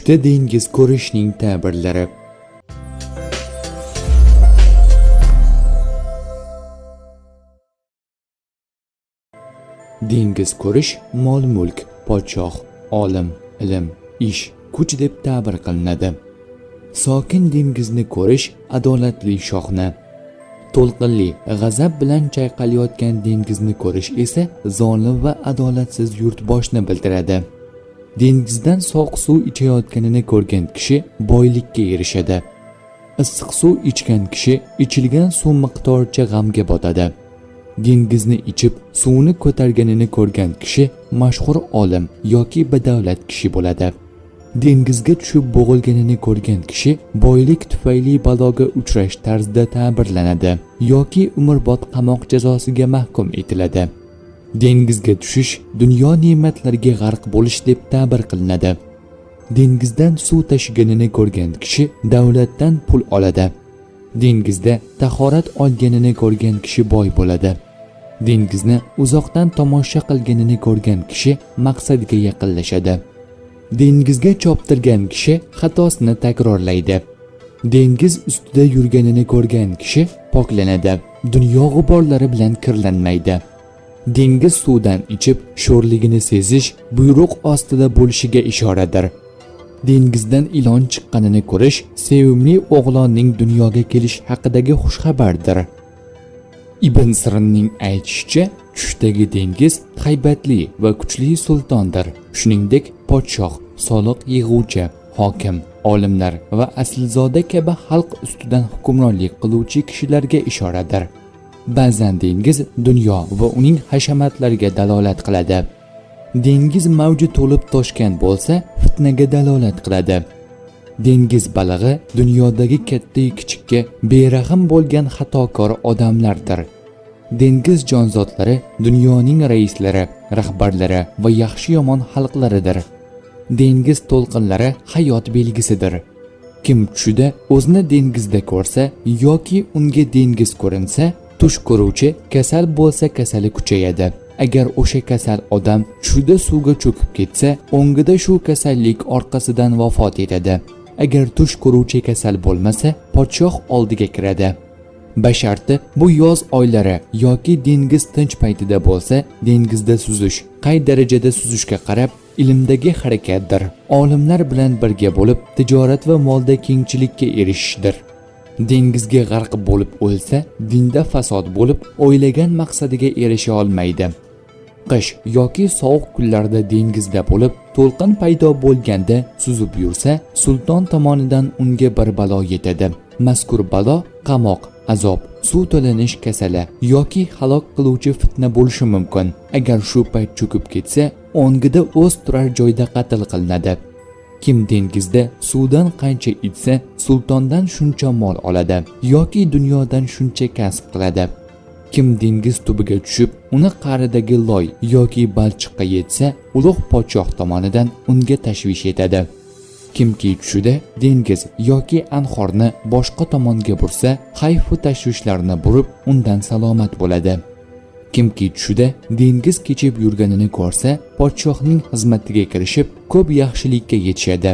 Tushda dengiz ko'rishning ta'birlari. Dengiz ko'rish mol-mulk, podshoh, olim, ilm, ish, kuch deb ta'bir qilinadi. Sokin dengizni ko'rish adolatli shohni, to'lqinli g'azab bilan chayqalayotgan dengizni ko'rish esa zolim va adolatsiz yurtboshni bildiradi. Dengizdan sovuq suv ichayotganini ko'rgan kishi boylikka erishadi. Issiq suv ichgan kishi ichilgan suv miqdoricha g'amga botadi. Dengizni ichib suvni ko'targanini ko'rgan kishi mashhur olim yoki badavlat kishi bo'ladi. Dengizga tushib bo'g'ilganini ko'rgan kishi boylik tufayli baloga uchrash tarzida ta'birlanadi yoki umrbod qamoq jazosiga mahkum etiladi. Dengizga tushish dunyo ne'matlariga g'arq bo'lish deb ta'bir qilinadi. Dengizdan suv tashiganini ko'rgan kishi davlatdan pul oladi. Dengizda tahorat olganini ko'rgan kishi boy bo'ladi. Dengizni uzoqdan tomosha qilganini ko'rgan kishi maqsadiga yaqinlashadi. Dengizga choptirgan kishi xatosini takrorlaydi. Dengiz ustida yurganini ko'rgan kishi poklanadi. Dunyo g'uborlari bilan kirlanmaydi. Dengiz suvdan ichib sho'rligini sezish buyruq ostida bo'lishiga ishoradir. Dengizdan ilon chiqqanini ko'rish sevimli o'g'lonning dunyoga kelish haqidagi xushxabardir. Ibn Sirinning aytishicha, tushdagi dengiz haybatli va kuchli sultondir. Shuningdek, podshoh, soliq yig'uvchi, hokim, olimlar va aslzoda kabi xalq ustidan hukmronlik qiluvchi kishilarga ishoradir. Ba'zan dengiz dunyo va uning hashamatlariga dalolat qiladi. Dengiz mavji to'lib toshgan bo'lsa, fitnaga dalolat qiladi. Dengiz balig'i dunyodagi katta-yu kichikka berahm bo'lgan xatokor odamlardir. Dengiz jonzotlari dunyoning raislari, rahbarlari va yaxshi-yomon xalqlaridir. Dengiz to'lqinlari hayot belgisidir. Kim tushida o'zini dengizda ko'rsa yoki unga dengiz ko'rinsa, tush ko'ruvchi kasal bo'lsa kasali kuchayadi. Agar o'sha kasal odam tushida suvga cho'kib ketsa, o'ngida shu kasallik orqasidan vafot etadi. Agar tush ko'ruvchi kasal bo'lmasa, podshoh oldiga kiradi. Basharti bu yoz oylari yoki dengiz tinch paytida bo'lsa, dengizda suzish, qay darajada suzishga qarab ilmdagi harakatdir. Olimlar bilan birga bo'lib, tijorat va molda kengchilikka erishishdir. Dengizga g'arq bo'lib o'lsa, dinda fasod bo'lib, o'ylagan maqsadiga erisha olmaydi. Qish yoki sovuq kunlarda dengizda bo'lib, to'lqin paydo bo'lganda suzib yursa, sulton tomonidan unga bir balo yetadi. Mazkur balo qamoq, azob, suv to'lanish kasali yoki halok qiluvchi fitna bo'lishi mumkin. Agar shu payt cho'kib ketsa, o'ngida o'z turar joyda qatl qilinadi. Kim dengizda suvdan qancha ichsa, sultondan shuncha mol oladi yoki dunyodan shuncha kasb qiladi. Kim dengiz tubiga tushib, uni qa'ridagi loy yoki balchiqqa yetsa, ulug' podshoh tomonidan unga tashvish etadi. Kimki tushida dengiz yoki anhorni boshqa tomonga bursa, xayf va tashvishlarni burib, undan salomat bo'ladi. Kimki tushida dengiz kechib yurganini ko'rsa, podshohning xizmatiga kirishib, ko'p yaxshilikka yetishadi.